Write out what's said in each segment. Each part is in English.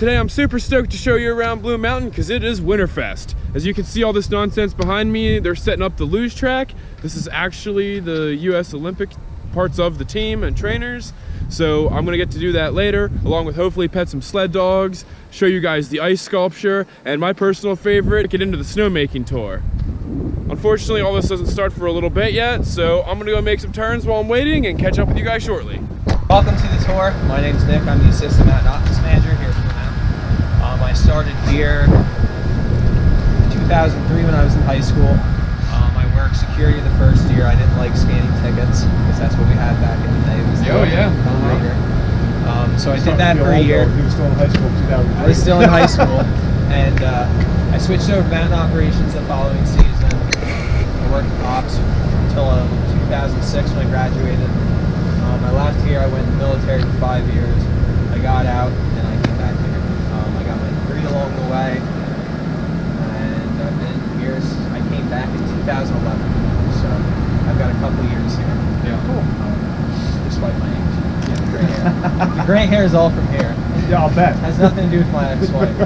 Today I'm super stoked to show you around Blue Mountain because it is Winterfest. As you can see all this nonsense behind me, they're setting up the luge track. This is actually the US Olympic parts of the team and trainers. So I'm gonna get to do that later, along with hopefully pet some sled dogs, show you guys the ice sculpture, and my personal favorite, get into the snowmaking tour. Unfortunately, all this doesn't start for a little bit yet, so I'm gonna go make some turns while I'm waiting and catch up with you guys shortly. Welcome to the tour. My name's Nick. I'm the assistant Mt Office manager here. I started here in 2003 when I was in high school. I worked security the first year. I didn't like scanning tickets because that's what we had back in the day. It was so I did that for a year. He was still in high school in 2003. I was still in high school, and I switched over to mountain operations the following season. I worked ops until 2006 when I graduated. I left here. I went in the military for 5 years. I got out and I came back here. I got my degree along the way, and I've been here. I came back in 2011, so I've got a couple years here. Yeah, cool. Despite my age, yeah, gray hair. The gray hair is all from here. Yeah, I'll bet. Has nothing to do with my ex-wife.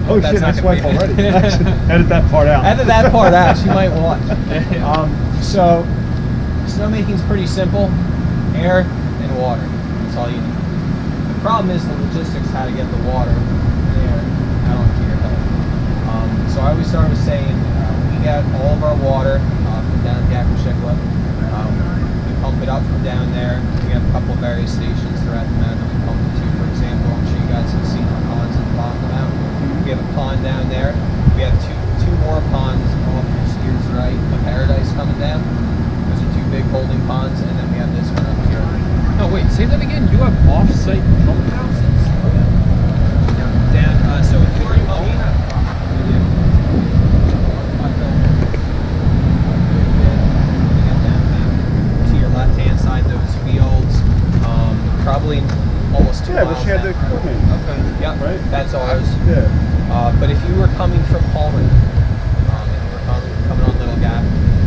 Oh shit, ex-wife already. Edit that part out. Edit that part out. She might watch. So, snowmaking is pretty simple. Air and water. That's all you need. The problem is the logistics, how to get the water and air out onto your head. So I always start with saying we get all of our water from down at the Akron. We pump it up from down there. We have a couple of various stations throughout the mountain that we pump it to. For example, I'm sure you guys have seen our ponds at the bottom of the mountain. We have a pond down there. We have two more ponds off your steers right, the Paradise coming down. Those are two big holding ponds, and then we have this one up here. Oh wait, say that again. You have off-site pump houses? Down, so if you're coming, we do. To your left-hand side, those fields, probably almost 2 miles. Yeah, but she had the equipment. Okay. Yep. Right? That's ours. Yeah. But if you were coming from Palmer, and you were coming on Little Gap,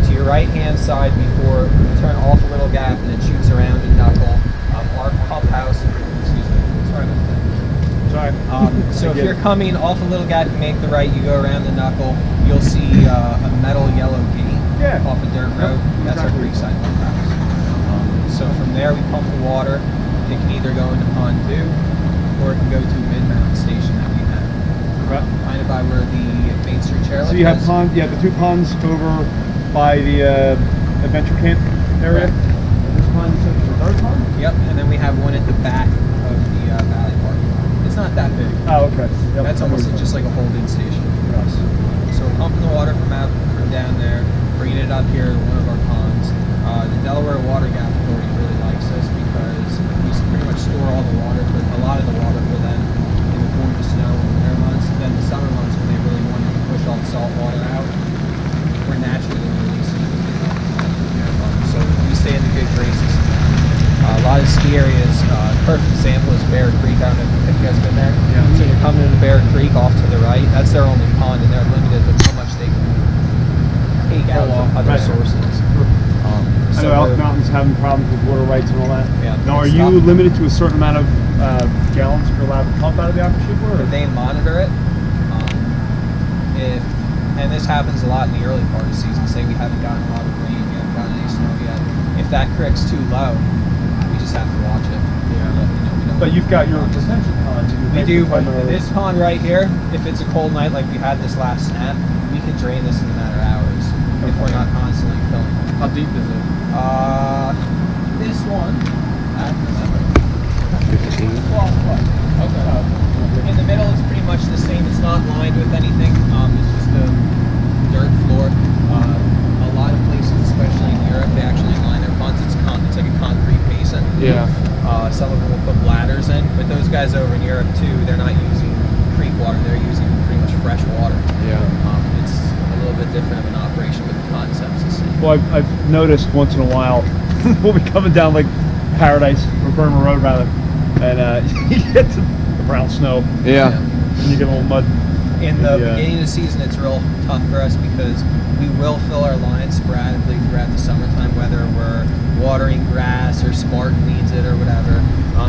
to your right-hand side before you turn off a Little Gap and it shoots around in Knuckle, our pump house. Excuse me. Sorry about that. Sorry. So if you're coming off a Little Gap, you make the right, you go around the Knuckle, you'll see a metal yellow gate off a dirt road. That's our Creekside pump house. So from there, we pump the water. It can either go into Pond 2 or it can go to a mid-mountain station that we have. Right. Kind of by where the Main Street chairlift So you have is. ponds, the two ponds over by the adventure camp area. Correct. And this pond is the third pond? Yep, and then we have one at the back of the Valley Park. It's not that big. Oh, okay. Yep. That's almost just like a holding station for us. So we're pumping the water from down there, bringing it up here to one of our ponds. The Delaware Water Gap Authority really likes us because we pretty much store all the water, a lot of the water for them in the form of snow in the winter months. And then the summer months when they really want to push all the salt water out, we're naturally releasing it. So we stay in the good graces. A lot of ski areas, perfect example is Bear Creek. I don't know if you guys have been there. Yeah. So you're coming into Bear Creek off to the right. That's their only pond, and they're limited with how much they can take out from other sources. I know Elk Mountain's having problems with water rights and all that. Yeah. Now, are you limited to a certain amount of gallons you're allowed to pump out of the aquashipa? They monitor it. And this happens a lot in the early part of the season. Say we haven't gotten a lot of rain, we haven't gotten any snow yet. If that creek's too low, we just have to watch it. But you've got your detention ponds. We do. This pond right here, if it's a cold night like we had this last snap, we can drain this in a matter of hours if we're not constantly filling it. How deep is it? This one, I don't remember. 15. 12 foot. Okay. In the middle, it's pretty much the same. It's not lined with anything. It's just a dirt floor. A lot of places, especially in Europe, they actually line their ponds. It's like a concrete basin. Yeah. Some of them will put bladders in, but those guys over in Europe too, they're not using creek water. They're using pretty much fresh water. Yeah. It's a little bit different of an operation, but the concept's the same. Well, I've noticed once in a while, we'll be coming down like Paradise or Burma Road rather, and you get to the brown snow. Yeah. And you get a little mud. In the beginning of the season, it's real tough for us because we will fill our lines sporadically throughout the summertime, whether we're watering grass or Spartan needs it or whatever.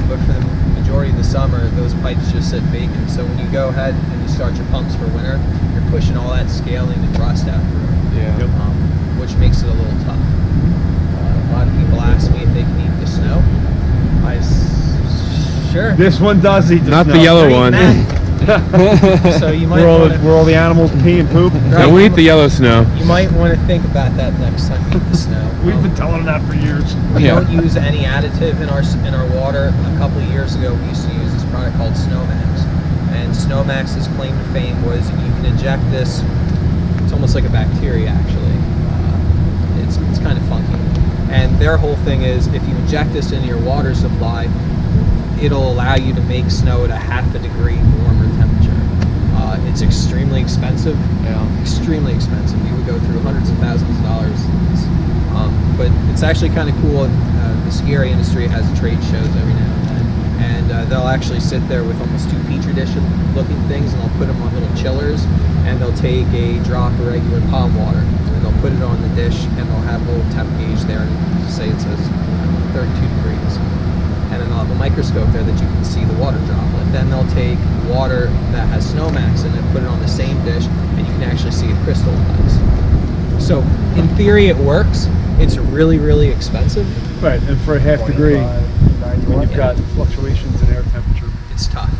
But for the majority majority of the summer, those pipes just sit vacant. So when you go ahead and you start your pumps for winter, you're pushing all that scaling and rust out through, which makes it a little tough. A lot of people ask me if they can eat the snow. Sure. This one does eat the Not snow. the yellow one. So you might where all the animals pee and poop. No, we eat the yellow snow. You might want to think about that next time you eat the snow. We've been telling them that for years. We don't use any additive in our water. A couple of years ago, we used to use this product called Snowmax, and Snowmax's claim to fame was you can inject this. It's almost like a bacteria, actually. It's kind of funky, and their whole thing is if you inject this into your water supply, it'll allow you to make snow at a 1/2 degree warmer temperature. It's extremely expensive. Extremely expensive. You would go through hundreds of thousands of dollars. But it's actually kind of cool. The ski industry has trade shows every now and then, and they'll actually sit there with almost 2 petri dish looking things, and they'll put them on little chillers, and they'll take a drop of regular pond water, and they'll put it on the dish, and they'll have a little temp gauge there, and say it says 32 degrees. And then they'll have a microscope there that you can see the water droplet. Then they'll take water that has Snowmax in it, put it on the same dish, and you can actually see it crystallize. So in theory it works. It's really, really expensive. Right, and for a 1/2 degree, when you've got fluctuations in air temperature. It's tough.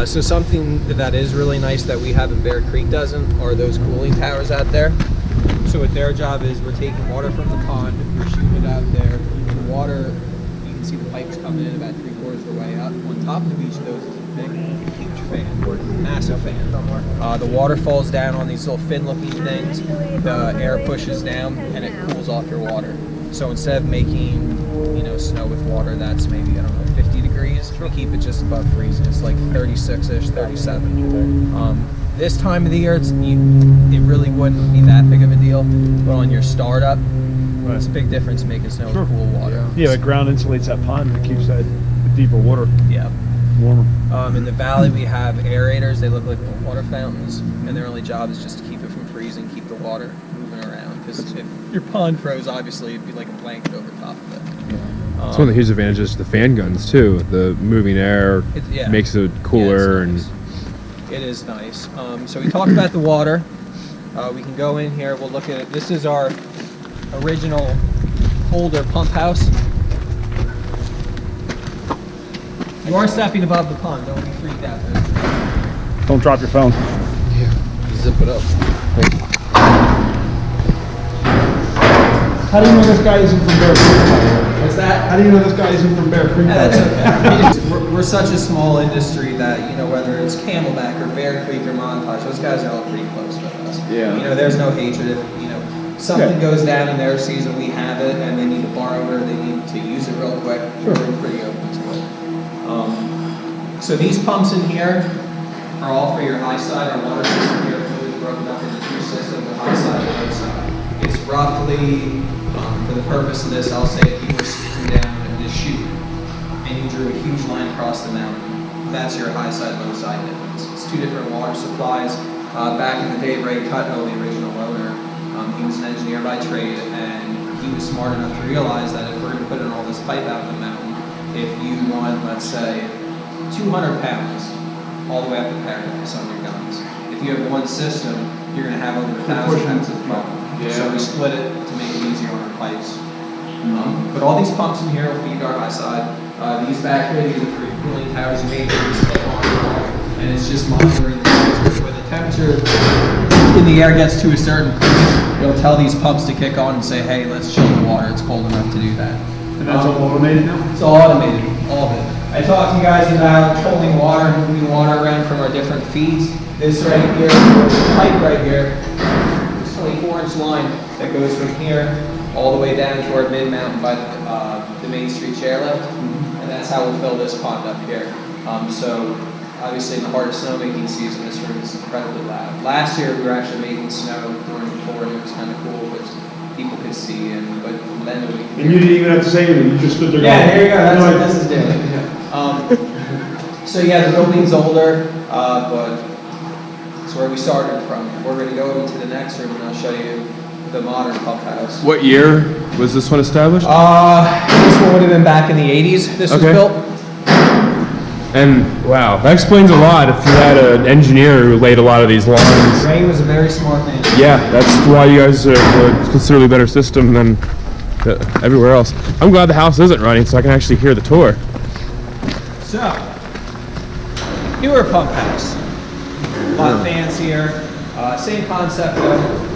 So something that is really nice that we have in Bear Creek doesn't are those cooling towers out there. So what their job is, we're taking water from the pond, we're shooting it out there. The water, you can see the pipes coming in about 3/4 of the way up. On top of each of those is a big, huge fan, massive fan. The water falls down on these little fin-looking things. The air pushes down and it cools off your water. So instead of making, snow with water that's maybe, 50 degrees, we keep it just above freezing. It's like 36-ish, 37. This time of the year, it really wouldn't be that big of a deal. But on your startup, it's a big difference making snow with cool water. Yeah, the ground insulates that pond and it keeps that deeper water warmer. In the valley, we have aerators. They look like little water fountains, and their only job is just to keep it from freezing, keep the water moving around. Because if your pond froze, obviously, it'd be like a blanket over top of it. It's one of the huge advantages to the fan guns too. The moving air makes it cooler, and it is nice. So we talked about the water. We can go in here. We'll look at it. This is our original older pump house. You are stepping above the pond. Don't be freaked out. Don't drop your phone. Yeah, zip it up. How do you know this guy isn't from Bear Creek? What's that? How do you know this guy isn't from Bear Creek? That's okay. We're such a small industry that, whether it's Camelback or Bear Creek or Montage, those guys are all pretty close with us. Yeah. There's no hatred. If, something goes down in their season, we have it, and they need to borrow it or they need to use it real quick, we're pretty open to it. So these pumps in here are all for your high side. Our water system here is broken up into 2 systems, the high side and the low side. It's roughly, for the purpose of this, I'll say if you were sitting down in this chute and you drew a huge line across the mountain, that's your high side, low side difference. It's 2 different water supplies. Back in the day, Ray Cutno, the original owner, he was an engineer by trade, and he was smart enough to realize that if we're going to put in all this pipe out of the mountain, if you want, let's say, 200 pounds all the way up to paradise on your guns. If you have one system, you're going to have over 1,000 pounds of pump. So we split it to make it easier on our pipes. But all these pumps in here will feed our high side. These back here, these are 3 cooling towers you made and it's just monitoring the temperature. When the temperature in the air gets to a certain point, it'll tell these pumps to kick on and say, hey, let's chill the water. It's cold enough to do that. And that's all automated now? It's all automated, all of it. I talked to you guys about pulling water and moving water around from our different feeds. This right here, this pipe right here, this 24-inch line that goes from here all the way down to our mid-mountain by the Main Street chairlift. And that's how we'll fill this pond up here. So obviously in the heart of snowmaking season, this room is incredibly loud. Last year we were actually making snow during the floor, and it was kind of cool because people could see, but then we could And you didn't even have to say anything, you just stood there going, there you go, that's what this is doing. So the building's older, but it's where we started from. We're going to go into the next room and I'll show you the modern pump house. What year was this one established? This one would have been back in the 80s. This was built. And wow, that explains a lot if you had an engineer who laid a lot of these lines. Ray was a very smart man. Yeah, that's why you guys are a considerably better system than everywhere else. I'm glad the house isn't running so I can actually hear the tour. So, newer pump house. A lot fancier. Same concept though.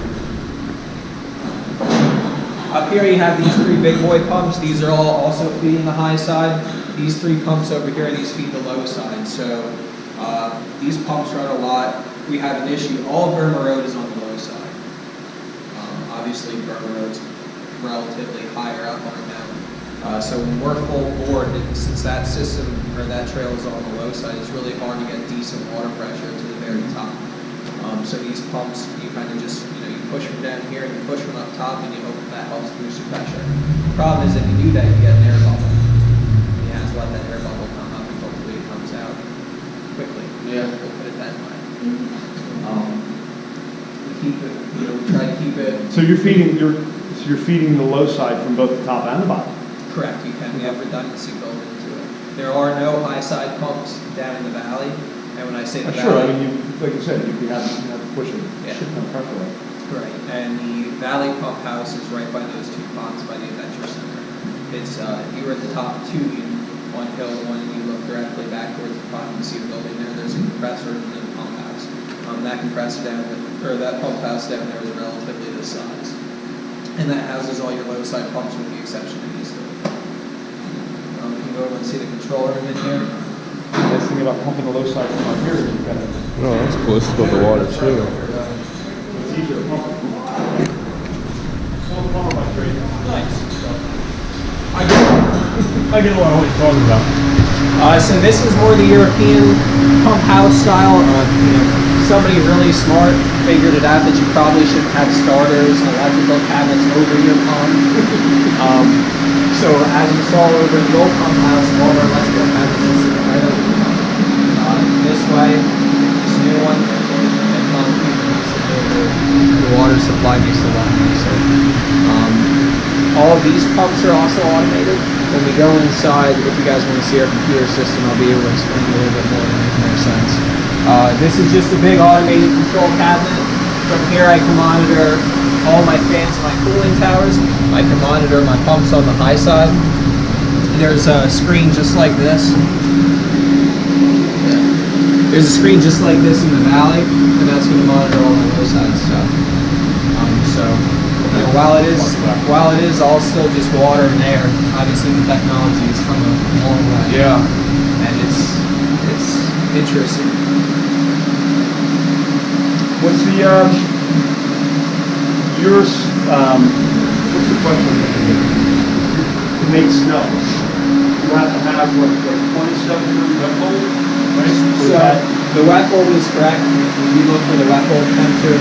Up here you have these 3 big boy pumps. These are all also feeding the high side. These 3 pumps over here, these feed the low side. So these pumps run a lot. We have an issue. All of Burma Road is on the low side. Obviously Burma Road's relatively higher up on the mountain. So when we're full board, since that system or that trail is on the low side, it's really hard to get decent water pressure to the very top. So these pumps, you kind of just, you push them down here and you push them up top and you hope that helps boost your pressure. The problem is if you do that, you get an air bubble. You have to let that air bubble come up and hopefully it comes out quickly. Yeah. We'll put it that way. We keep it, we try to keep it. So you're feeding the low side from both the top and the bottom. Correct. You can. We have redundancy built into it. There are no high side pumps down in the valley. And when I say the Sure, valley, I mean, like you said, you have to push it, shift the pressure away. right. And the valley pump house is right by those 2 ponds by the Adventure Center. It's if you were at the top of 2 on hill 1 and you look directly back towards the pond, you see a building there. There's a compressor in the pump house. That compressor down there, or that pump house down there is relatively this size, and that houses all your low side pumps with the exception of these 3. You can go over and see the control room in here. The nice thing about pumping the low side from up here is you've got to. Oh, that's cool. This is about the water too. It's easier to pump. Nice. I get a lot of what you're talking about. So this is more the European pump house style. Somebody really smart figured it out that you probably shouldn't have starters and electrical cabinets over your pump. So as you saw over the old pump house, all our electrical cabinets are sitting right over the pump. This way, this new one, and pump the water supply makes the water nicer. All of these pumps are also automated. When we go inside, if you guys want to see our computer system, I'll be able to explain a little bit more to make more sense. This is just a big automated control cabinet. From here I can monitor all my fans and my cooling towers. I can monitor my pumps on the high side. There's a screen just like this. There's a screen just like this in the valley, and that's going to monitor all my low side stuff. While it is all still just water and air, obviously the technology has come a long way. Yeah. And it's interesting. What's the what's the question? To make snow, you have to have what, like 27 wet hold, right? So the wet hold is correct. We look for the wet hold temperature.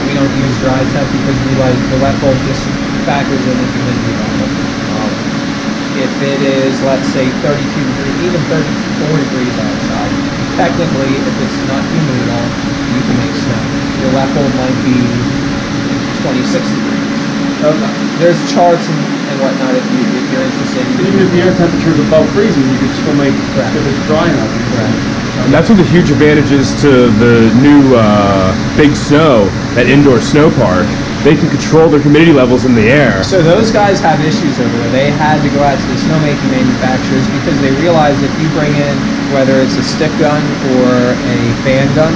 We don't use dry temp because we like the wet hold just factors in the humidity level. If it is, let's say, 32 degrees, even 34 degrees outside, technically, if it's not humid at all, you can make snow. Your wet hold might be 26 degrees. There's charts and whatnot if you're interested. Even if the air temperature is above freezing, you can still make it if it's dry enough. Correct. And that's one of the huge advantages to the new Big Snow, that indoor snow park. They can control their humidity levels in the air. So those guys have issues over there. They had to go out to the snowmaking manufacturers because they realized if you bring in, whether it's a stick gun or a fan gun,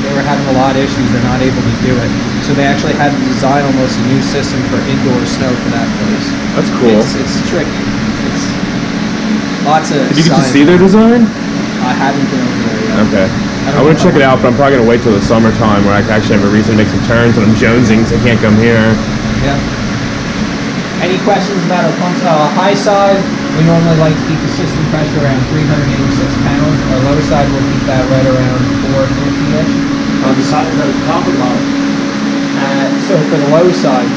they were having a lot of issues. They're not able to do it. So they actually had to design almost a new system for indoor snow for that place. That's cool. It's tricky. It's lots of Did you get to science. see their design? I haven't been over there yet. Okay. I want to check it out, but I'm probably going to wait till the summertime where I can actually have a reason to make some turns, and I'm jonesing because I can't come here. Yeah. Any questions about our pumps? High side, we normally like to keep the system pressure around 386 pounds. Our low side will keep that right around 450-ish. On the side, is that the top or the bottom? So for the low side,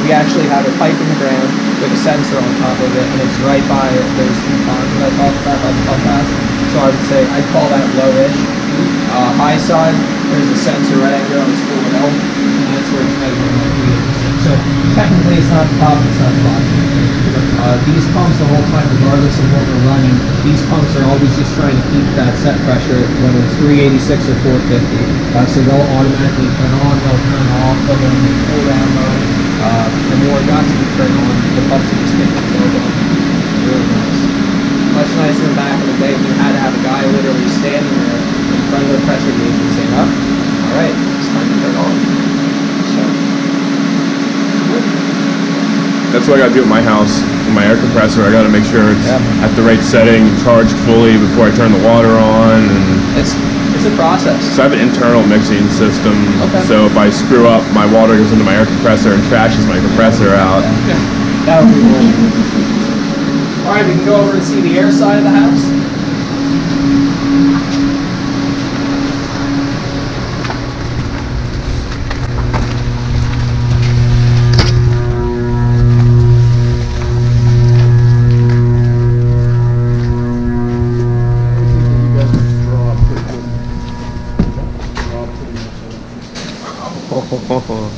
we actually have a pipe in the ground with a sensor on top of it, and it's right by those 2 ponds that I talked about by the pump house. So I would say I'd call that lowish. High side, there's a sensor right here on the spool of L, and that's where it's measuring my 386. So technically it's not the top, it's not the bottom. These pumps the whole time, regardless of what we're running, these pumps are always just trying to keep that set pressure, whether it's 386 or 450. So they'll automatically turn on, they'll turn off, they'll go into cool down mode. The more guns we turn on, the pumps will just get the load on. Really nice. Much nicer than back in the day when you had to have a guy literally standing there in front of the pressure gauge and saying, "Up, all right, it's time to turn on." So. That's what I gotta do at my house. With my air compressor, I gotta make sure it's at the right setting, charged fully before I turn the water on. And it's a process. So I have an internal mixing system. Okay. So if I screw up, my water goes into my air compressor and trashes my compressor out. Yeah. That would be cool. All right, we can go over and see the air side of the house.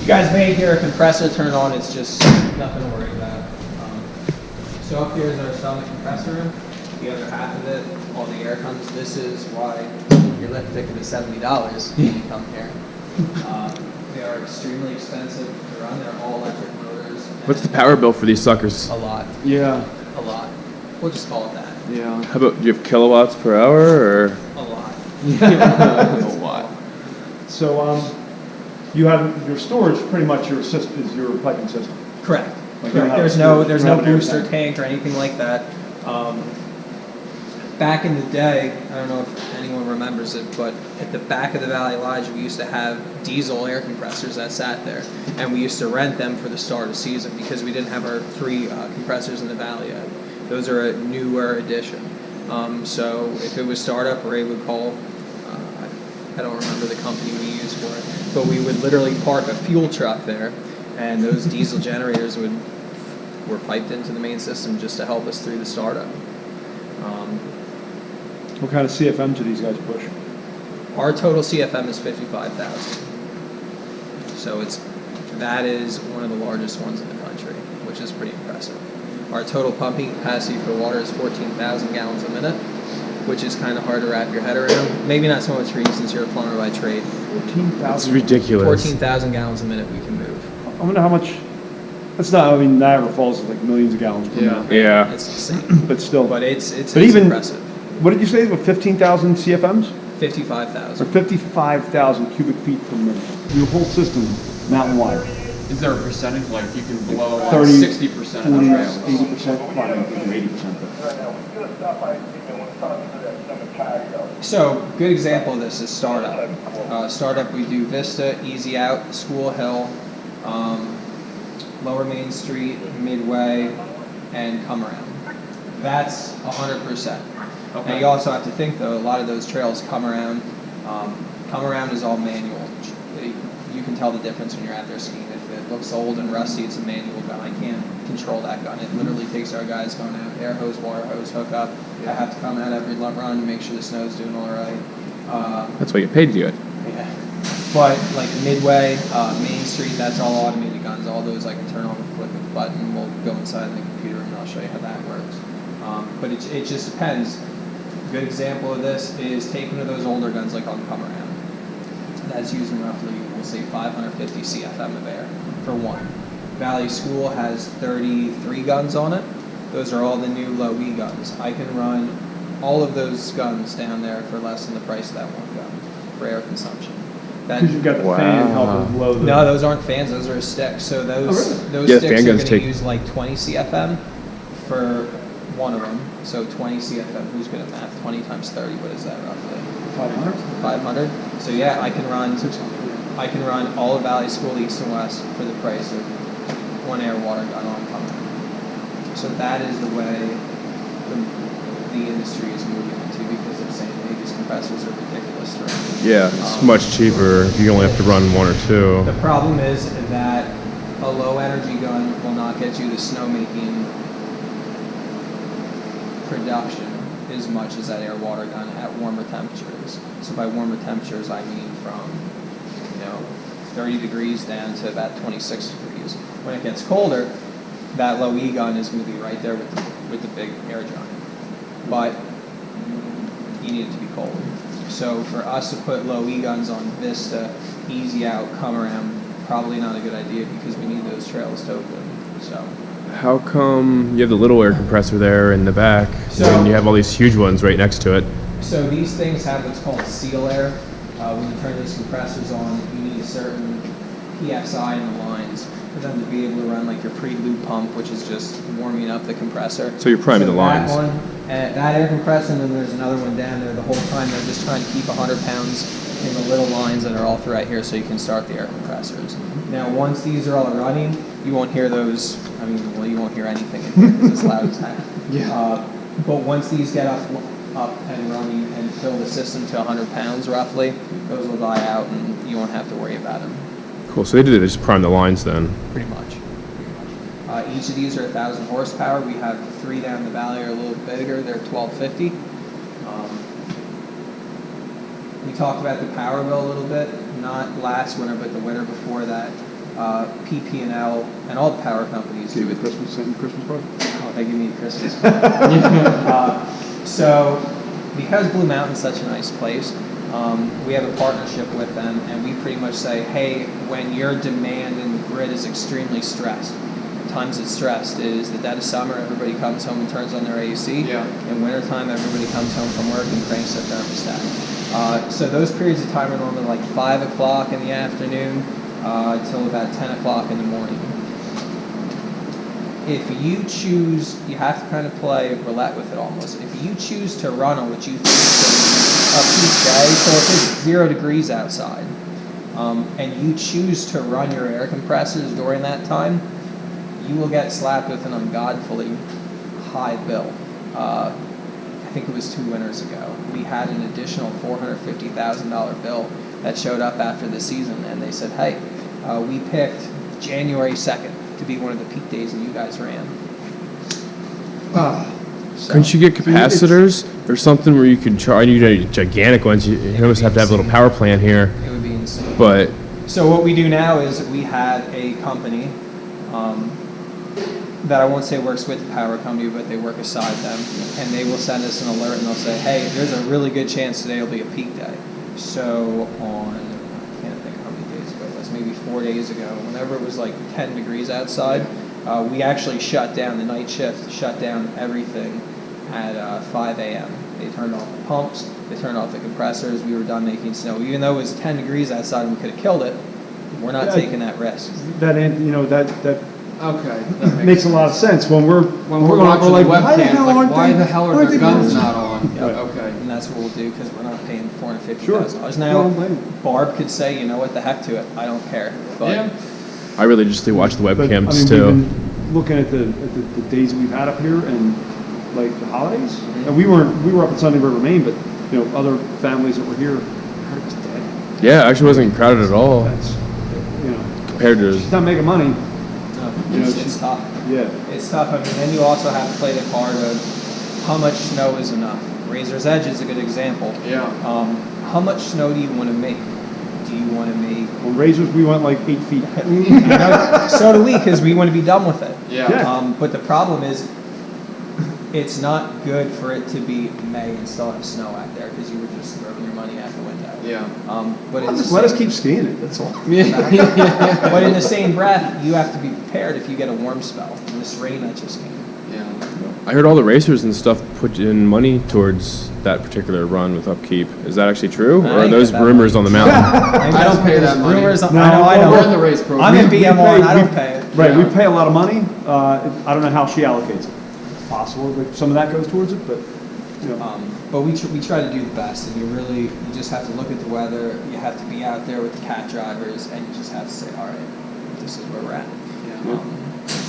You guys may hear a compressor turn on, it's just nothing to worry about. So up here is our stomach compressor room. The other half of it, all the air comes. This is why your lift ticket is $70 when you come here. They are extremely expensive to run. They're all electric motors. What's the power bill for these suckers? A lot. Yeah. A lot. We'll just call it that. Yeah. How about, do you have kilowatts per hour or? A lot. A lot. So you have your storage pretty much your system is your piping system. Correct. Like Correct. There's no booster tank or anything like that. Back in the day, I don't know if anyone remembers it, but at the back of the Valley Lodge, we used to have diesel air compressors that sat there, and we used to rent them for the start of season because we didn't have our 3 compressors in the valley yet. Those are a newer addition. So if it was startup, Ray would call. I don't remember the company we used for it, but we would literally park a fuel truck there, and those diesel generators were piped into the main system just to help us through the startup. What kind of CFM do these guys push? Our total CFM is 55,000. So that is one of the largest ones in the country, which is pretty impressive. Our total pumping capacity for water is 14,000 gallons a minute, which is kind of hard to wrap your head around. Maybe not so much for you since you're a plumber by trade. 14,000. That's ridiculous. 14,000 gallons a minute we can move. I wonder how much. That's not. I mean, Niagara Falls is like millions of gallons per minute. Yeah. It's insane. But still. But it's even, impressive. What did you say? About 15,000 CFMs? 55,000. Or 55,000 cubic feet per minute. Your whole system, mountain wide. Is there a percentage, like you can blow 30, 60% of the 40, trails? 80%? Well, I think 80%. So, good example of this is startup. Startup, we do Vista, Easy Out, School Hill, Lower Main Street, Midway, and Come Around. That's 100%. Okay. Now you also have to think though, a lot of those trails Come Around is all manual. You can tell the difference when you're out there skiing. If it looks old and rusty, it's a manual gun. I can't control that gun. It literally takes our guys going out, air hose, water hose, hook up. I have to come out every run to make sure the snow's doing all right. That's why you get paid to do it. Yeah. But like Midway, Main Street, that's all automated guns. All those I can turn on with a click of a button. We'll go inside the computer and I'll show you how that works. But it just depends. A good example of this is take one of those older guns like on Come Around. That's using roughly, we'll say 550 CFM of air for one. Valley School has 33 guns on it. Those are all the new low E guns. I can run all of those guns down there for less than the price of that one gun for air consumption. Because you've got the fan helping blow the... No, those aren't fans, those are sticks. So those Yeah, sticks fan are guns going to use like 20 CFM for one of them. So 20 CFM, who's good at math? 20 times 30, what is that roughly? 500? 500. So yeah, I can run all of Valley School East and West for the price of one air water gun on pump. So that is the way the industry is moving into, because they're saying, hey, these compressors are ridiculous to run. Yeah, it's much cheaper if you only have to run 1 or 2. The problem is that a low energy gun will not get you the snowmaking production as much as that air water gun at warmer temperatures. So by warmer temperatures, I mean from 30 degrees down to about 26 degrees. When it gets colder, that low E gun is going to be right there with the big air giant. But you need it to be cold. So for us to put low E guns on Vista, easy out, come around, probably not a good idea because we need those trails to open. So. How come you have the little air compressor there in the back, and you have all these huge ones right next to it? So these things have what's called seal air. When you turn these compressors on, you need a certain PSI in the lines for them to be able to run like your pre-lube pump, which is just warming up the compressor. So you're priming the lines. That one, that air compressor, and then there's another one down there. The whole time they're just trying to keep 100 pounds in the little lines that are all throughout here so you can start the air compressors. Now once these are all running, you won't hear those, I mean, well, you won't hear anything in here because it's loud as heck. Yeah. But once these get up and running and fill the system to 100 pounds roughly, those will die out and you won't have to worry about them. Cool, so they did just prime the lines then. Pretty much. Each of these are 1,000 horsepower. We have 3 down the valley are a little bigger. They're 1,250. We talked about the power bill a little bit, not last winter, but the winter before that. PP&L and all the power companies. See with Christmas card? Oh, they give me a Christmas card. So, because Blue Mountain's such a nice place, we have a partnership with them, and we pretty much say, hey, when your demand in the grid is extremely stressed, times it's stressed is the dead of summer, everybody comes home and turns on their AC. Yeah. In wintertime, everybody comes home from work and cranks their thermostat. So those periods of time are normally like 5 o'clock in the afternoon till about 10 o'clock in the morning. If you choose, you have to kind of play roulette with it almost. If you choose to run on what you think is a peak day, so if it's 0 degrees outside, and you choose to run your air compressors during that time, you will get slapped with an ungodfully high bill. I think it was 2 winters ago. We had an additional $450,000 bill that showed up after the season, and they said, hey, we picked January 2nd to be one of the peak days that you guys ran. So, Couldn't you get capacitors or something where you could charge? You need gigantic ones. You almost have to have a little power plant here. It would be insane. But So what we do now is we have a company that I won't say works with the power company, but they work aside them, and they will send us an alert and they'll say, hey, there's a really good chance today will be a peak day. So on, I can't think how many days ago it was, maybe 4 days ago, whenever it was like 10 degrees outside, we actually shut down the night shift, shut down everything at 5 a.m. They turned off the pumps, they turned off the compressors, we were done making snow. Even though it was 10 degrees outside and we could have killed it, we're not taking that risk. That Okay. makes a lot of sense when we're watching like, the webcam, like, why the hell are their guns not? not on? Yep. Okay. And that's what we'll do because we're not paying $450,000. Sure. Now, No, Barb could say, you know what, the heck to it, I don't care. But Yeah. I really just watch the But, webcams we've too. been looking at the days that we've had up here and like the holidays. And we were up at Sunday River, Maine, but other families that were here, heard it was dead. Yeah, it actually wasn't crowded at all That's compared to. she's not making money. it's tough. Yeah. It's tough. I mean, then you also have to play the card of how much snow is enough. Razor's Edge is a good example. Yeah. How much snow do you want to make? Do you want to make... On razors, we went like 8 feet. So do we, because we want to be done with it. Yeah. But the problem is, it's not good for it to be May and still have snow out there because you were just throwing your money out the window. Yeah. But Just let us keep skiing it. That's all. But in the same breath, you have to be prepared if you get a warm spell. And this rain that just came. Yeah. I heard all the racers and stuff put in money towards that particular run with upkeep. Is that actually true, or are ain't those got that rumors money. on the mountain? I don't pay that money. Rumors, No, I know. We're in the race program. I'm in We BM1, I pay- don't pay it. Right, Yeah. we pay a lot of money. I don't know how she allocates it. It's possible that some of that goes towards it, but But we try to do the best, and you just have to look at the weather. You have to be out there with the cat drivers, and you just have to say, all right, this is where we're at. Yeah.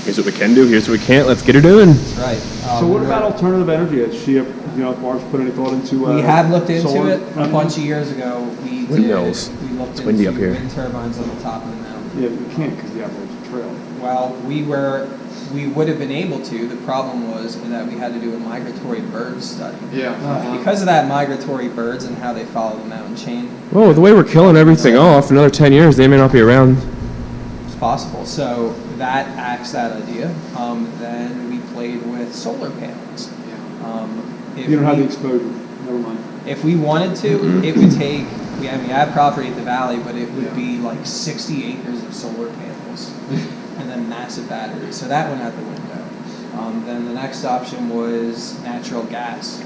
Here's what we can do. Here's what we can't. Let's get her doing. That's right. So what about alternative energy? Has she, Barb's put any thought into? We have looked into solar it a energy? bunch of years ago. Windmills. We looked It's into windy up here. wind turbines on the top of the mountain. Yeah, we can't because the Appalachian Trail. Well, we would have been able to. The problem was that we had to do a migratory bird study. Yeah. Because of that migratory birds and how they follow the mountain chain, Whoa, the way we're killing everything off, another 10 years, they may not be around. it's possible. So that axed that idea. Then we played with solar panels. If You don't have we- the exposure. Never mind. If we wanted to, it would take, we have property at the valley, but it would be like 60 acres of solar panels and then massive batteries. So that went out the window. Then the next option was natural gas.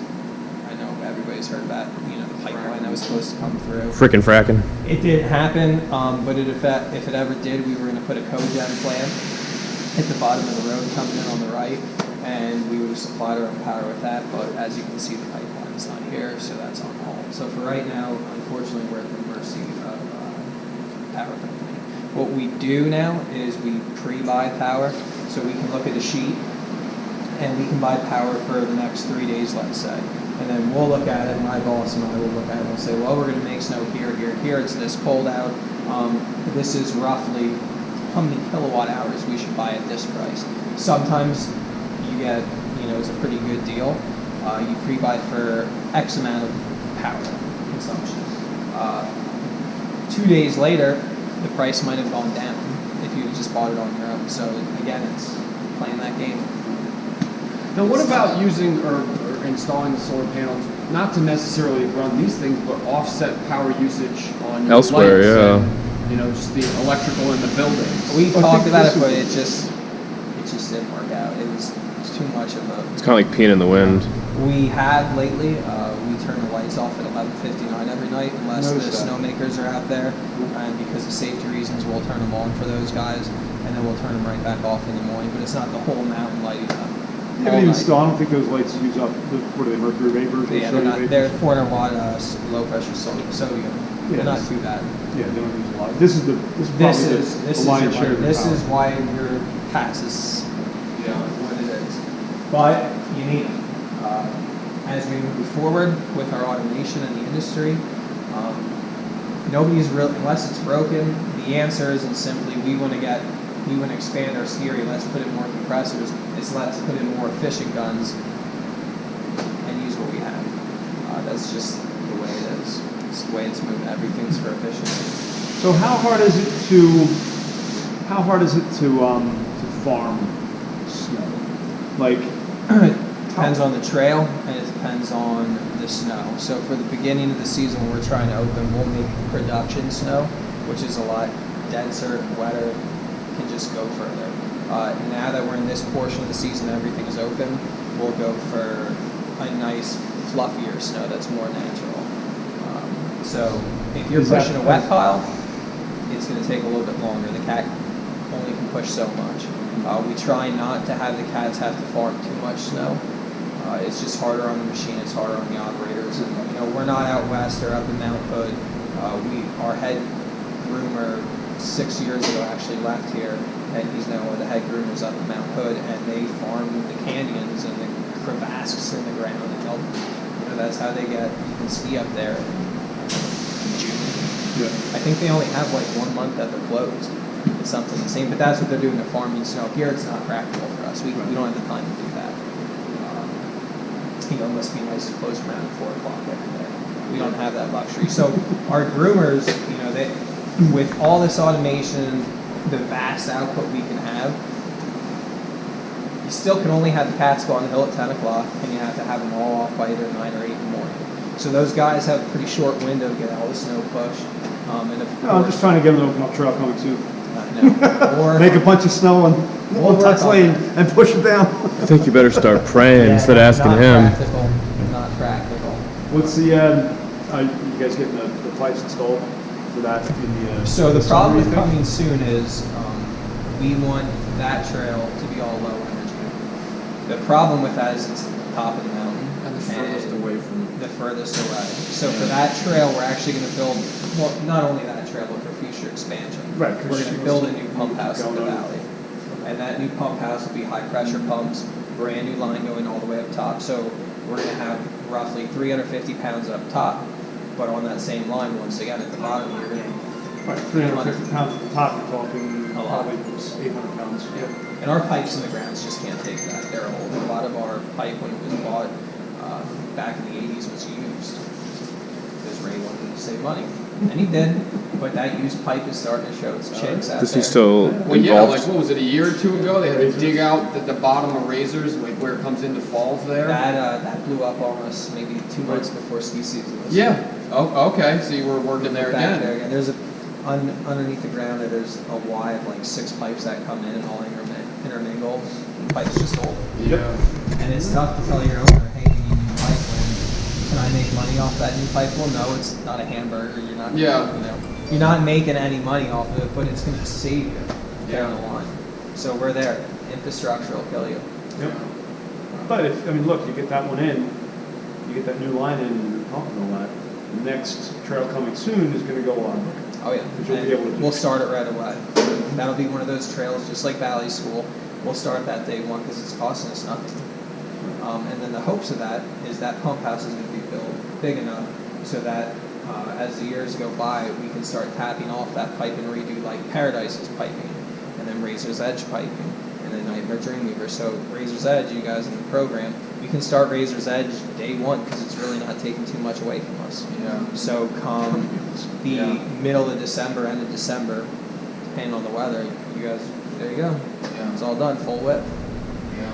I know everybody's heard about, the pipeline that was supposed to come through. Frickin' fracking. It didn't happen, but if it ever did, we were going to put a cogen plant at the bottom of the road coming in on the right, and we would have supplied our own power with that, but as you can see, the pipeline is not here, so that's on hold. So for right now, unfortunately, we're at the mercy of power company. What we do now is we pre-buy power, so we can look at a sheet, and we can buy power for the next 3 days, let's say. And then we'll look at it, my boss and I will look at it and we'll say, well, we're going to make snow here, here, here. It's this cold out. This is roughly how many kilowatt hours we should buy at this price. Sometimes you get, it's a pretty good deal. You pre-buy for X amount of power consumption. 2 days later, the price might have gone down if you just bought it on your own. So again, it's playing that game. Now, what about using or installing the solar panels, not to necessarily run these things, but offset power usage on your Elsewhere, lights yeah. and, just the electrical in the buildings? We I talked think about it, this but is- it just didn't work out. It's too much of a. It's kind of like peeing in the wind. We have lately. We turn the lights off at 11:59 every night, unless the Noticed that. snowmakers are out there, and because of safety reasons, we'll turn them on for those guys, and then we'll turn them right back off in the morning. But it's not the whole mountain lighting up. Yeah, but even still, I don't think those lights use up, what are they, mercury vapors? Or Yeah, sodium they're vapors? 400 watt low pressure sodium. Yeah, They're not it's- too bad. Yeah, they don't use a lot. This is This probably is the lion's share your, of your this power. is why your pass is what it is. But you need it. As we move forward with our automation in the industry, nobody's really, unless it's broken, the answer isn't simply we want to expand our ski area, let's put in more compressors. It's let's put in more fishing guns and use what we have. That's just the way it is. It's the way it's moving. Everything's for efficiency. So how hard is it to farm snow? Like, Depends on the trail and it depends on the snow. So for the beginning of the season when we're trying to open, we'll make production snow, which is a lot denser, wetter, can just go further. Now that we're in this portion of the season, everything is open, we'll go for a nice fluffier snow that's more natural. So if you're Is that- pushing a wet pile, it's going to take a little bit longer. The cat only can push so much. We try not to have the cats have to farm too much snow. It's just harder on the machine. It's harder on the operators. And we're not out west or up in Mount Hood. Our head groomer 6 years ago actually left here, and he's now one of the head groomers up in Mount Hood. And they farm the canyons and the crevasses in the ground. And that's how they get. You can ski up there in June. yeah. I think they only have like 1 month that they're closed. It's something the same, but that's what they're doing to farming snow. Here it's not practical for us. We don't have the time to do that. It must be nice to close around 4 o'clock every day. We don't have that luxury. So our groomers, with all this automation, the vast output we can have, you still can only have the cats go on the hill at 10 o'clock, and you have to have them all off by either 9 or 8 in the morning. So those guys have a pretty short window to get all the snow pushed. And of No, I'm just trying to get an open up trail coming soon. Or Make a bunch of snow on We'll work Tux on Lane that. and push it down. I think you better start praying instead of asking him. Not practical. What's the, you guys getting the pipes installed for that in the, So the summer, problem you with think? coming soon is we want that trail to be all low energy. The problem with that is it's at the top of the mountain. And the furthest away from The furthest away. So for that trail, we're actually going to build, well, not only that trail, but for future expansion. Right, We're going to build a new pump house in the Going on. valley. And that new pump house will be high pressure pumps, brand new line going all the way up top. So we're going to have roughly 350 pounds up top, but on that same line, once again, at the bottom, you're going to, Right, 350 pounds at the top, you're talking A lot. probably 800 pounds. and our pipes in the grounds just can't take that. They're old. A lot of our pipe, when it was bought back in the 80s, was used because Ray wanted to save money. And he did, but that used pipe is starting to show its chinks out This there. is still Well, yeah, involved. like what was it, a year or two ago? They had to dig out the bottom of razors, like where it comes into falls there. That blew up on us maybe 2 months before ski season. Yeah. Oh, okay. So you were working there Back again. there again. There's underneath the ground there's a Y of like 6 pipes that come in and all intermingle. The pipe's just old. Yeah. And it's tough to tell your owner, hey, you need a new pipe when can I make money off that new pipe? Well, no, it's not a hamburger. You're not. Yeah. You're not making any money off of it, but it's going to save you down the line. So we're there. Infrastructure will kill you. Yep. But if, I mean, look, you get that one in, you get that new line in, and you're pumping all that. The next trail coming soon is going to go on. Oh yeah. Because you'll be able to do We'll start it right away. That'll be one of those trails, just like Valley School. We'll start that day one because it's costing us nothing. And then the hopes of that is that pump house is going to be built big enough so that as the years go by, we can start tapping off that pipe and redo like Paradise's piping, and then Razor's Edge piping, and then Nightmare Dreamweaver. So Razor's Edge, you guys in the program, we can start Razor's Edge day one because it's really not taking too much away from us. Yeah. So come the middle of December, end of December, depending on the weather, you guys, there you go. Yeah. It's all done, full whip. Yeah.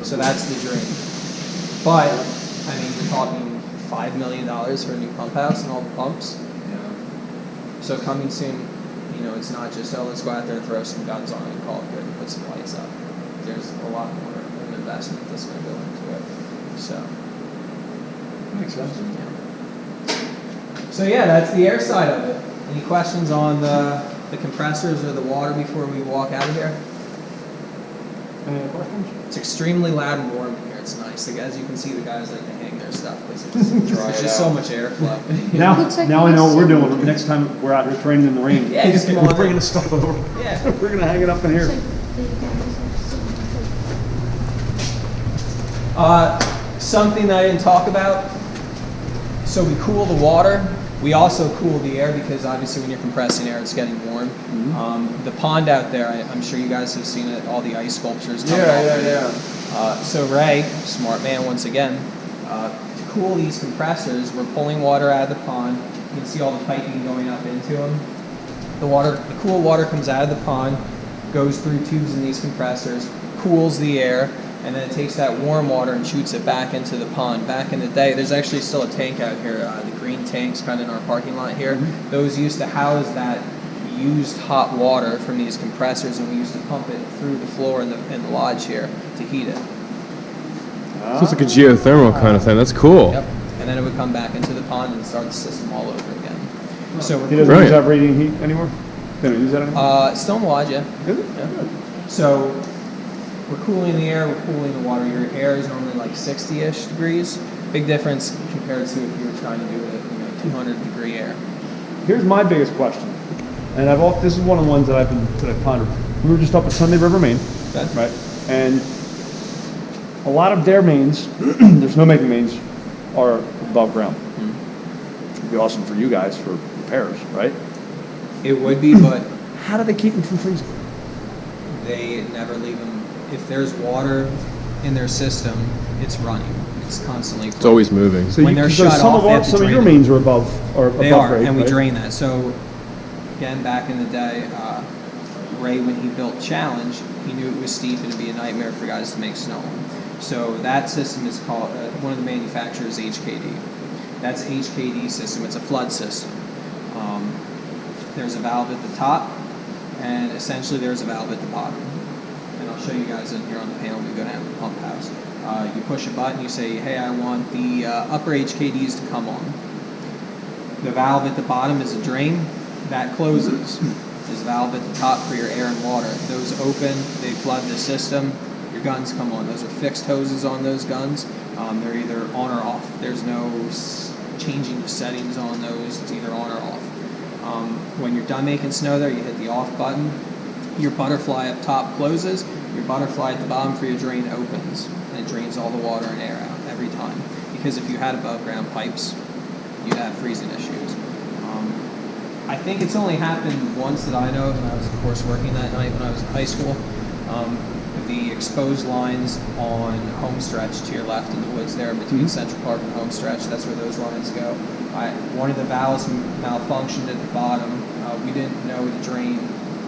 So that's the dream. But, I mean, you're talking $5 million for a new pump house and all the pumps. Yeah. So coming soon, you know, it's not just, oh, let's go out there and throw some guns on it and call it good and put some lights up. There's a lot more of an investment that's going to go into it. So. Makes sense. So yeah, that's the air side of it. Any questions on the compressors or the water before we walk out of here? Any other questions? It's extremely loud and warm in here. It's nice. As you can see, the guys like to hang their stuff because it's just so much airflow. Now I know what we're doing. Next time we're out here training in the rain. Yeah, just come we're on bringing in. the stuff over. Yeah. We're going to hang it up in here. Something that I didn't talk about. So we cool the water. We also cool the air because obviously when you're compressing air, it's getting warm. The pond out there, I'm sure you guys have seen it, all the ice sculptures. Yeah. So Ray, smart man once again, to cool these compressors, we're pulling water out of the pond. You can see all the piping going up into them. The cool water comes out of the pond, goes through tubes in these compressors, cools the air, and then it takes that warm water and shoots it back into the pond. Back in the day, there's actually still a tank out here, the green tanks kind of in our parking lot here. Those used to house that used hot water from these compressors, and we used to pump it through the floor in the lodge here to heat it. So it's like a geothermal kind of thing. That's cool. Yep. And then it would come back into the pond and start the system all over again. So He doesn't use that radiant heat anymore? They don't use that anymore? still in the lodge, yeah. Is it? Yeah. So we're cooling the air, we're cooling the water. Your air is normally like 60-ish degrees. Big difference compared to if you were trying to do it at 200-degree air. Here's my biggest question, and this is one of the ones that I've pondered. We were just up at Sunday River, Maine, Okay. right? And a lot of their mains, their snowmaking mains, are above ground. It'd be awesome for you guys for repairs, right? It would be, but How do they keep them from freezing? they never leave them. If there's water in their system, it's running. It's constantly It's always moving. So When they're shut some off, they have to some of drain your them. mains are above They above are, grade, and we right? drain that. So, again, back in the day, Ray, when he built Challenge, he knew it was steep and it'd be a nightmare for guys to make snow on. So that system is called, one of the manufacturers, HKD. That's HKD system. It's a flood system. There's a valve at the top, and essentially there's a valve at the bottom. And I'll show you guys in here on the panel when we go down to the pump house. You push a button, you say, hey, I want the upper HKDs to come on. The valve at the bottom is a drain. That closes. There's a valve at the top for your air and water. Those open, they flood the system. Your guns come on. Those are fixed hoses on those guns. They're either on or off. There's no changing the settings on those. It's either on or off. When you're done making snow there, you hit the off button. Your butterfly up top closes. Your butterfly at the bottom for your drain opens. And it drains all the water and air out every time. Because if you had above ground pipes, you'd have freezing issues. I think it's only happened once that I know of, and I was of course working that night when I was in high school. The exposed lines on Homestretch to your left in the woods there between Central Park and Homestretch, that's where those lines go. One of the valves malfunctioned at the bottom. We didn't know the drain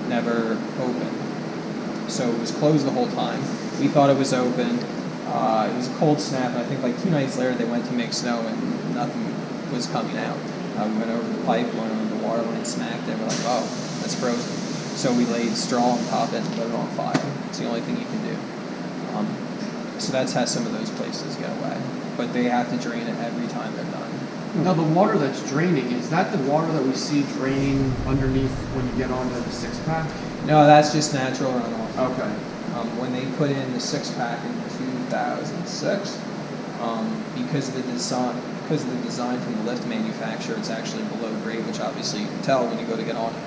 never opened, so it was closed the whole time. We thought it was open. It was a cold snap, and I think like 2 nights later they went to make snow and nothing was coming out. We went over the pipe, went over the water line, and smacked it. We're like, oh, that's frozen. So we laid straw on top of it and lit it on fire. It's the only thing you can do. So that's how some of those places get away. But they have to drain it every time they're done. Now the water that's draining, is that the water that we see draining underneath when you get onto the 6-pack? No, that's just natural runoff. Okay. When they put in the 6-pack in 2006, because of the design from the lift manufacturer, it's actually below grade, which obviously you can tell when you go to get on it.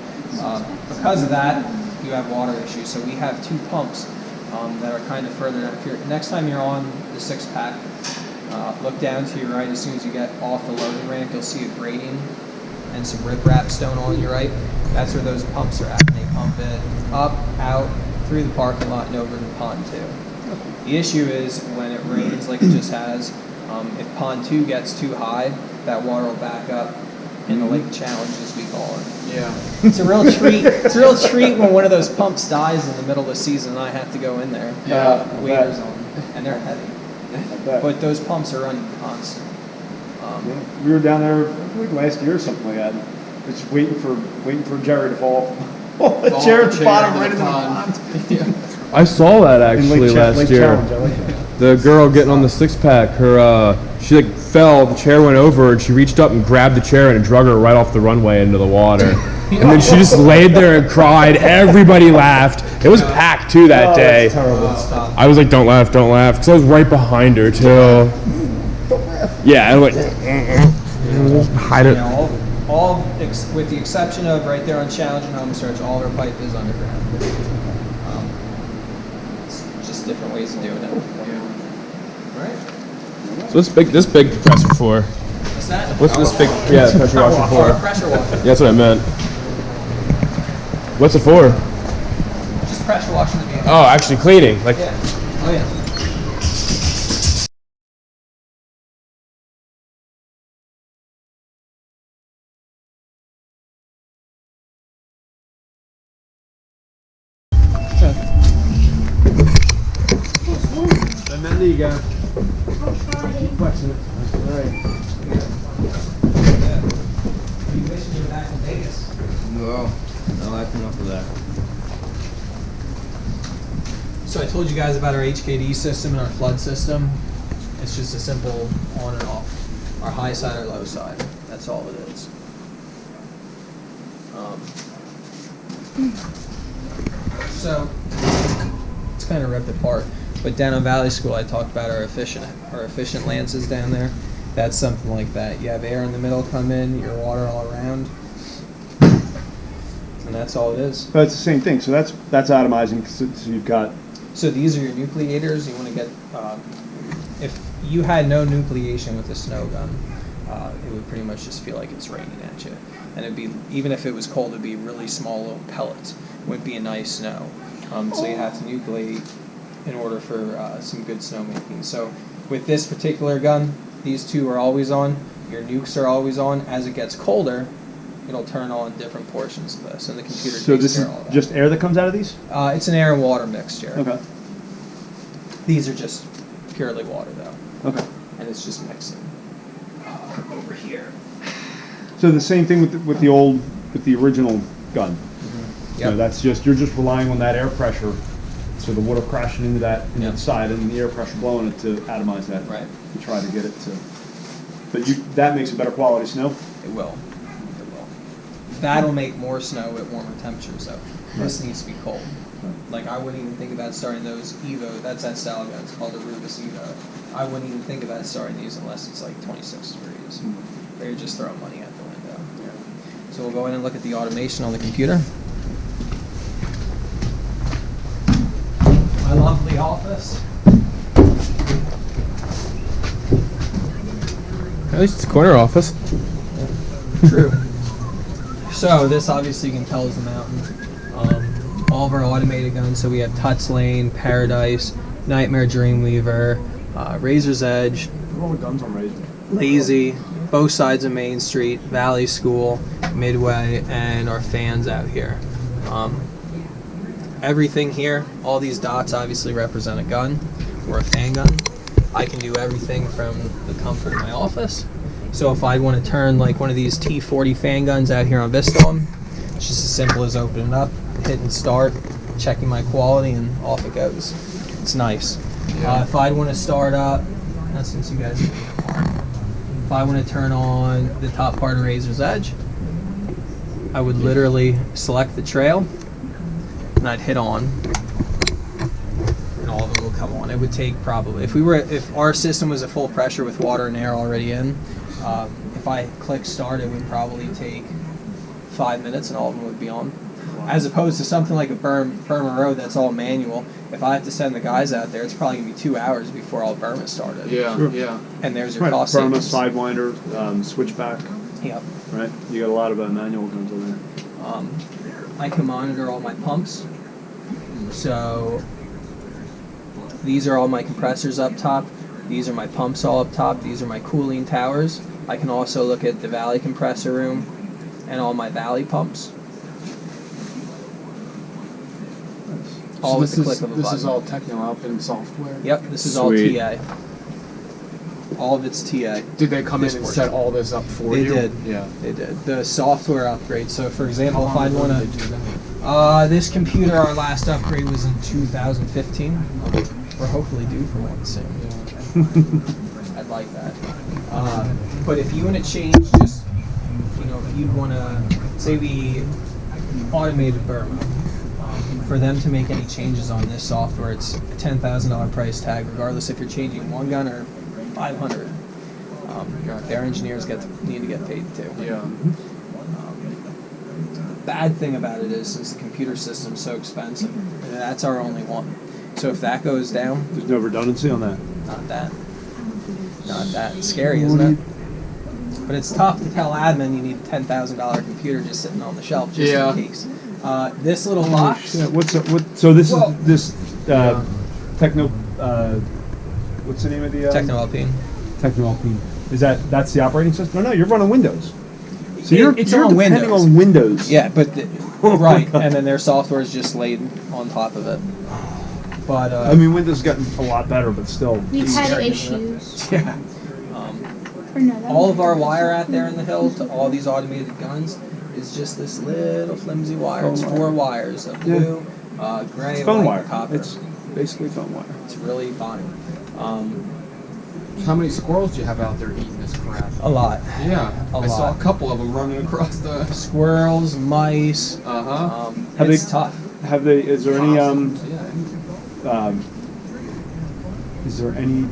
Because of that, you have water issues. So we have 2 pumps that are kind of further down here. Next time you're on the 6-pack, look down to your right. As soon as you get off the loading ramp, you'll see a grating and some riprap stone on your right. That's where those pumps are at. And they pump it up, out, through the parking lot, and over to pond 2. The issue is when it rains like it just has, if pond 2 gets too high, that water will back up in the lake challenge, as we call it. Yeah. It's a real treat. It's a real treat when one of those pumps dies in the middle of the season and I have to go in there. Waders on, and they're heavy. But those pumps are running constant. We were down there, I think last year or something like that, just waiting for Jerry to fall off the chair at the bottom right into the pond. I saw that actually last Lake year. Challenge, I like that. The girl getting on the 6-pack, she like fell, the chair went over, and she reached up and grabbed the chair and it drug her right off the runway into the water. And then she just laid there and cried. Everybody laughed. It was packed too that day. That's terrible. I was like, don't laugh, because I was right behind her too. Don't laugh. Yeah, I was like, hide it. With the exception of right there on Challenge and Home Stretch, all their pipe is underground. It's just different ways of doing it. Right? So this big compressor for? What's that? What's this big? Yeah, pressure washer for. Pressure washer. Yeah, that's what I meant. What's it for? Just pressure washing the vehicle. Oh, actually cleaning. Like. Yeah. Oh yeah. And then there you go. Keep flexing it. All right. You wish you were back in Vegas. No, no acting up for that. So I told you guys about our HKD system and our flood system. It's just a simple on and off. Our high side or low side. That's all it is. So it's kind of ripped apart. But down on Valley School, I talked about our efficient lances down there. That's something like that. You have air in the middle come in, your water all around, and that's all it is. But it's the same thing. So that's atomizing. So you've got. So these are your nucleators. You want to get. If you had no nucleation with a snow gun, it would pretty much just feel like it's raining at you, and it'd be, even if it was cold, it'd be really small little pellets. It wouldn't be a nice snow. So you have to nucleate in order for some good snowmaking. So with this particular gun, these two are always on. Your nukes are always on. As it gets colder, it'll turn on different portions of this, and the computer So takes this care is of all that. just air that comes out of these? It's an air and water mixture. Okay. These are just purely water, though. Okay. And it's just mixing. Over here. So the same thing with the original gun. Yep. You know, that's just, you're just relying on that air pressure, so the water crashing into that Yep. side and the air pressure blowing it to atomize that. Right. To try to get it to. But that makes a better quality snow. It will. It will. That'll make more snow at warmer temperatures, though. This needs to be cold. Like, I wouldn't even think about starting those Evo. That's that style gun. It's called a Rubus Evo. I wouldn't even think about starting these unless it's like 26 degrees. Or you're just throwing money out the window. So we'll go in and look at the automation on the computer. My lovely office. At least it's a corner office. True. So this obviously you can tell is the mountain. All of our automated guns, so we have Tuts Lane, Paradise, Nightmare Dreamweaver, Razor's Edge, All the guns on Razor. Lazy, both sides of Main Street, Valley School, Midway, and our fans out here. Everything here, all these dots obviously represent a gun or a fan gun. I can do everything from the comfort of my office. So if I want to turn like one of these T40 fan guns out here on Vistom, it's just as simple as opening it up, hitting start, checking my quality, and off it goes. It's nice. If I want to start up, since you guys, if I want to turn on the top part of Razor's Edge, I would literally select the trail and I'd hit on, and all of them will come on. It would take probably, if our system was at full pressure with water and air already in, if I click start, it would probably take 5 minutes and all of them would be on. As opposed to something like a Burma Road that's all manual. If I have to send the guys out there, it's probably going to be 2 hours before all Burma started. Yeah, Sure. yeah. And there's your Right, cost Burma, savings. Sidewinder, switchback, Yep. right? You got a lot of manual guns over there. I can monitor all my pumps. So these are all my compressors up top. These are my pumps all up top. These are my cooling towers. I can also look at the valley compressor room and all my valley pumps. All with the click of a button. This is all Techno-Alpin software? Yep, this is all Sweet. TA. All of it's TA. Did they come This in and portion. set all this up for They you? did. Yeah. They did. The software upgrade. So for example, if How I long want ago did they do to... that? this computer, our last upgrade was in 2015. We're hopefully due for one soon. I'd like that. But if you want to change, just, if you want to, say we automated Burma, for them to make any changes on this software, it's a $10,000 price tag, regardless if you're changing one gun or 500. Their engineers need to get paid too. Yeah. Bad thing about it is, since the computer system's so expensive, that's our only one. So if that goes down, There's no redundancy on that. not that. It's scary, isn't it? But it's tough to tell admin you need a $10,000 computer just sitting on the shelf just Yeah. in case. This little box. Yeah, so this Well- is this Techno. What's the name of the Techno-Alpine. Techno-Alpine. That's the operating system? No, you're running Windows. So It's you're on depending Windows. on Windows. Yeah, but right, and then their software is just laid on top of it. But I mean, Windows has gotten a lot better, but still. We've had scary, issues. yeah. Or no, that All of our was- wire out there in the hills to all these automated guns is just this little flimsy wire. It's 4 wires of blue, gray, It's phone white, wire. and copper. It's basically phone wire. It's really fine. How many squirrels do you have out there eating this crap? A lot. Yeah. A I saw lot. a couple of them running across the... Squirrels, mice. Uh-huh. Have It's they- tough. Is there any Yeah. is there any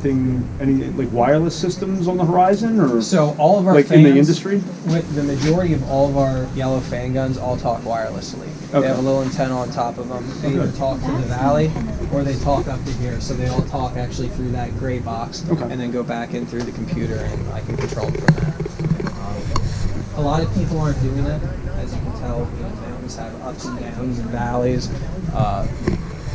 like wireless systems on the horizon, or So all of our like fans, in the industry? with the majority of all of our yellow fan guns all talk wirelessly. They Okay. have a little antenna on top of them. They either talk to the valley or they talk up to here. So they all talk actually through that gray box Okay. and then go back in through the computer, and I can control it from that. A lot of people aren't doing it, as you can tell. Mountains have ups and downs and valleys.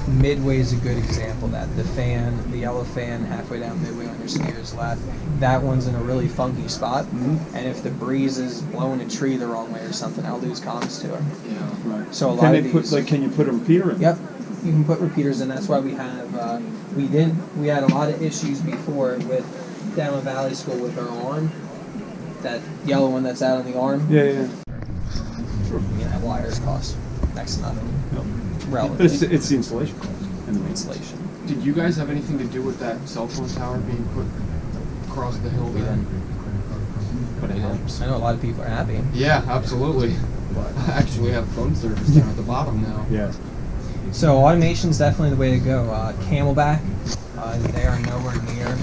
Midway is a good example of that. The yellow fan halfway down Midway on your steer's left, that one's in a really funky spot. And if the breeze is blowing a tree the wrong way or something, I'll lose comms to it. Yeah. Right. So a Can lot they of put these. can you put a repeater in? Yep, you can put repeaters in. That's why we have. We had a lot of issues before with down at Valley School with our arm. That yellow one that's out on the arm. Yeah. That wires cost next to nothing. But Relatively. it's the installation cost and the maintenance. Insulation. Did you guys have anything to do with that cell phone tower being put across the hill We there? didn't. But it helps. I know a lot of people are happy. Yeah, absolutely. I actually have phone service down at the bottom now. Yeah. So automation's definitely the way to go. Camelback, they are nowhere near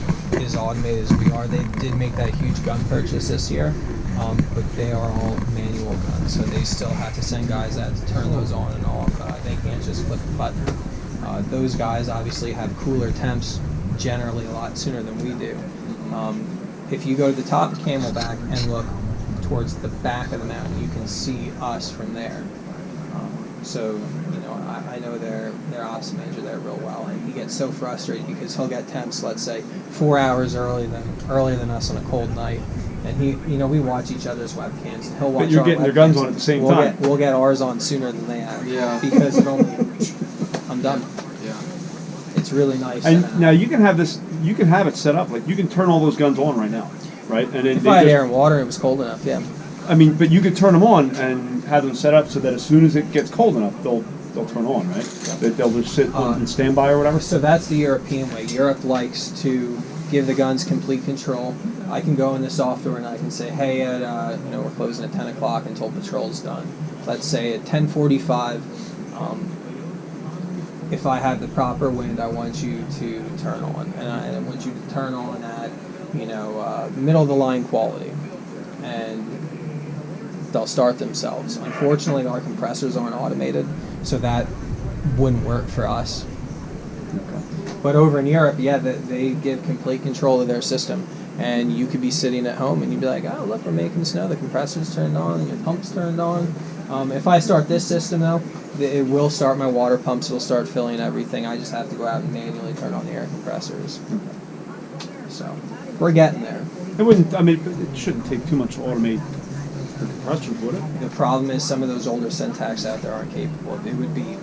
as automated as we are. They did make that huge gun purchase this year, but they are all manual guns, so they still have to send guys out to turn those on and off. They can't just flip a button. Those guys obviously have cooler temps generally a lot sooner than we do. If you go to the top of Camelback and look towards the back of the mountain, you can see us from there. So, I know their ops manager there real well, and he gets so frustrated because he'll get temps, let's say, 4 hours earlier than us on a cold night, And we watch each other's webcams. And he'll watch. But you're our getting their guns webcams. on at the same time. We'll get ours on sooner than they have. Yeah. Because it only. I'm done. Yeah. It's really nice. And now you can have this. You can have it set up like you can turn all those guns on right now, right? And then if I had air and water, and it was cold enough. Yeah. I mean, but you could turn them on and have them set up so that as soon as it gets cold enough, they'll turn on, right? They'll just sit on standby or whatever. So that's the European way. Europe likes to give the guns complete control. I can go in the software and I can say, hey, we're closing at 10 o'clock until patrol's done. Let's say at 10:45, if I have the proper wind, I want you to turn on, and I want you to turn on at middle of the line quality, and they'll start themselves. Unfortunately, our compressors aren't automated, so that wouldn't work for us. But over in Europe, yeah, they give complete control of their system. And you could be sitting at home and you'd be like, oh, look, we're making snow. The compressor's turned on and your pump's turned on. If I start this system, though, it will start my water pumps. It'll start filling everything. I just have to go out and manually turn on the air compressors. So we're getting there. It shouldn't take too much to automate the compressors, would it? The problem is some of those older syntax out there aren't capable. It would be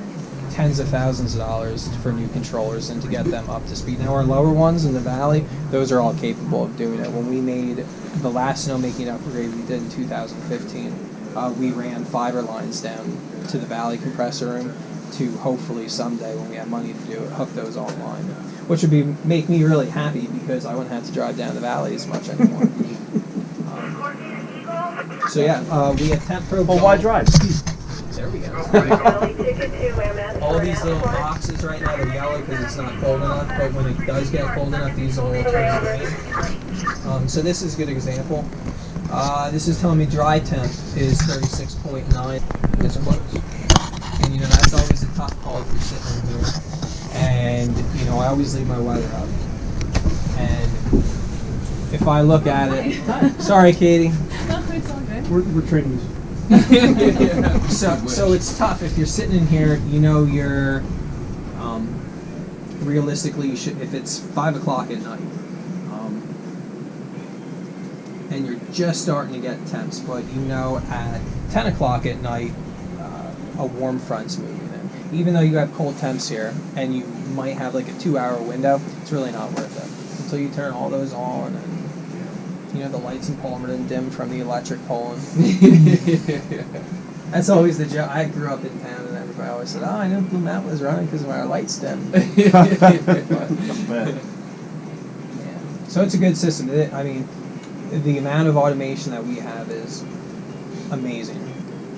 tens of thousands of dollars for new controllers and to get them up to speed. Now our lower ones in the valley, those are all capable of doing it. When we made the last snowmaking upgrade we did in 2015, we ran fiber lines down to the valley compressor room to hopefully someday when we have money to do it, hook those online. Which would make me really happy because I wouldn't have to drive down the valley as much anymore. We have temp probe. Well, why drive? There we go. All these little boxes right now, they're yellow because it's not cold enough, but when it does get cold enough, these will turn green. So this is a good example. This is telling me dry temp is 36.9. It's close. And that's always a tough call if you're sitting in here. And I always leave my weather up. And if I look at it, sorry, Katie. No, it's all good. We're training. So it's tough if you're sitting in here. You're realistically you should, if it's 5 o'clock at night, and you're just starting to get temps, but at 10 o'clock at night, a warm front's moving in. Even though you have cold temps here, and you might have like a 2-hour window, it's really not worth it until you turn all those on and. The lights in Palmerton dim from the electric pole. That's always the joke. I grew up in town, and everybody always said, "Oh, I knew Blue Mountain was running because of our lights dim." So it's a good system. The amount of automation that we have is amazing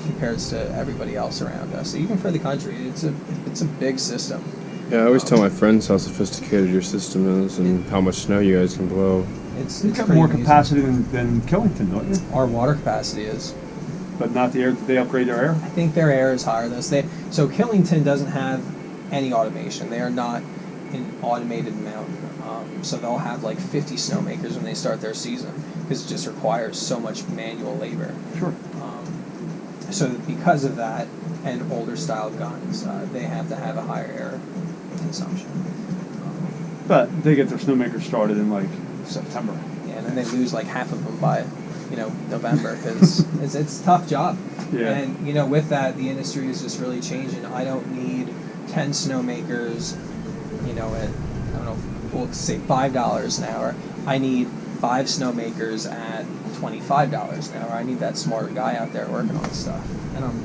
compared to everybody else around us. Even for the country, it's a big system. Yeah, I always tell my friends how sophisticated your system is and how much snow you guys can blow. It's You've got pretty more amazing. capacity than Killington, don't you? Our water capacity is. But not the air. Did they upgrade their air? I think their air is higher than us. So Killington doesn't have any automation. They are not an automated mountain. So they'll have like 50 snowmakers when they start their season because it just requires so much manual labor. Sure. So because of that and older style guns, they have to have a higher air consumption. But they get their snowmakers started in like September. Yeah, and then they lose like half of them by November because it's a tough job. Yeah. And with that, the industry is just really changing. I don't need 10 snowmakers, at I don't know, we'll say $5 an hour. I need 5 snowmakers at $25 an hour. I need that smarter guy out there working on stuff. And I'm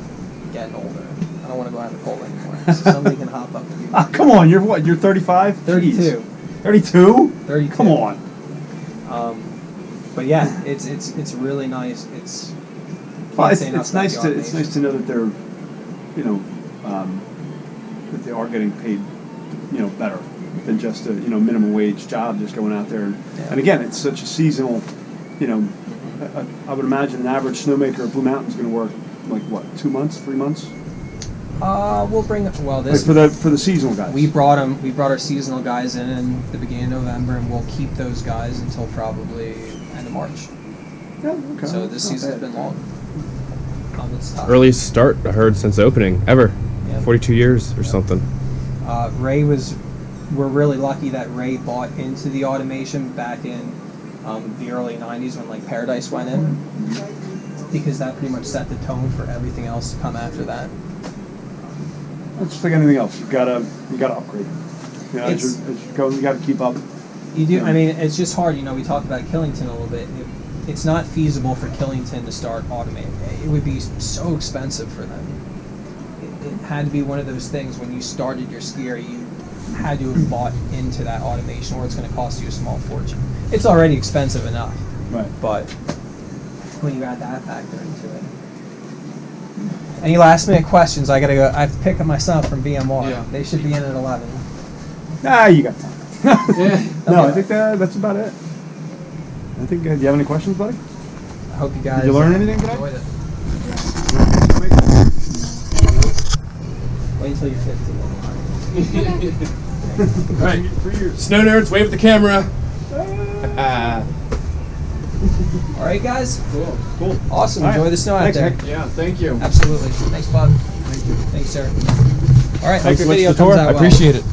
getting older. I don't want to go out in the cold anymore. So somebody can hop up and do Ah, come on, you're what? You're 35? 32. 32? 32. Come on. But yeah, it's really nice. Well, it's nice to know that they're, that they are getting paid, better than just a minimum wage job, just going out there. And again, it's such a seasonal, I would imagine an average snowmaker at Blue Mountain is going to work like what, 2 months, 3 months? We'll bring this like for the seasonal guys. We brought our seasonal guys in the beginning of November, and we'll keep those guys until probably end of March. Yeah, okay. So this season's been long. It's tough. Earliest start I heard since opening ever. Yeah. 42 years or something. We're really lucky that Ray bought into the automation back in the early 90s when like Paradise went in, because that pretty much set the tone for everything else to come after that. It's just like anything else. You gotta upgrade. You know, as you go, you gotta keep up. You do. I mean, it's just hard. You know, we talked about Killington a little bit. It's not feasible for Killington to start automating. It would be so expensive for them. It had to be one of those things when you started your skier, you had to have bought into that automation, or it's going to cost you a small fortune. It's already expensive enough, Right. but when you add that factor into it. Any last minute questions? I gotta go. I have to pick up my son from VMR. Yeah. They should be in at 11. Nah, you got time. Yeah. No, I think that's about it. I think. Do you have any questions, buddy? I hope you guys Did you learn anything today? enjoyed it. Wait until you're 50. All right, snow nerds, wave at the camera. All right, guys. Cool. Awesome. All right. Enjoy the snow Thanks, out there. Nick. Yeah, thank you. Absolutely. Thanks, Bob. Thank you. Thanks, sir. All right. Hope Thanks your so much video for the comes tour. out I well. Appreciate it.